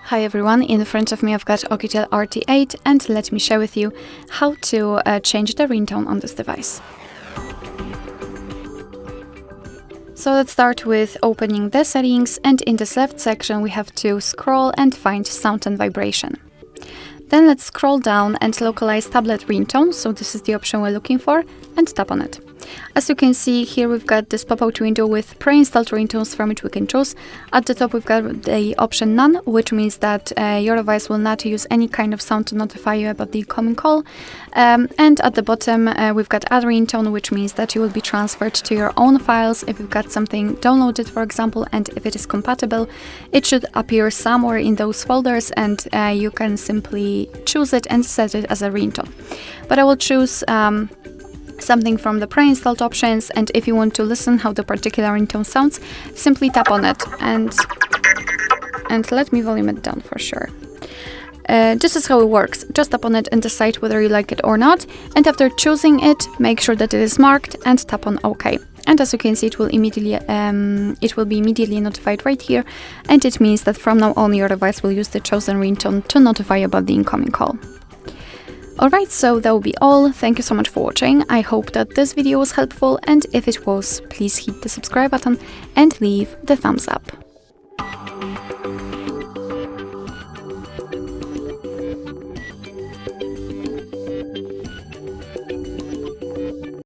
Hi everyone, in front of me I've got OUKITEL RT8 and let me share with you how to change the ringtone on this device. So let's start with opening the settings, and in this left section we have to scroll and find sound and vibration. Then let's scroll down and localize tablet ringtone, so this is the option we're looking for, and tap on it. As you can see here, we've got this pop-out window with pre-installed ringtones from which we can choose. At the top we've got the option None, which means that your device will not use any kind of sound to notify you about the incoming call. And at the bottom we've got Add Ringtone, which means that you will be transferred to your own files. If you've got something downloaded, for example, and if it is compatible, it should appear somewhere in those folders, and you can simply choose it and set it as a ringtone. But I will choose something from the pre-installed options, and if you want to listen how the particular ringtone sounds, simply tap on it and let me volume it down for sure. This is how it works. Just tap on it and decide whether you like it or not, and after choosing it, make sure that it is marked and tap on OK. And as you can see, it will be immediately notified right here, and it means that from now on your device will use the chosen ringtone to notify you about the incoming call. Alright, so that will be all. Thank you so much for watching. I hope that this video was helpful, and if it was, please hit the subscribe button and leave the thumbs up.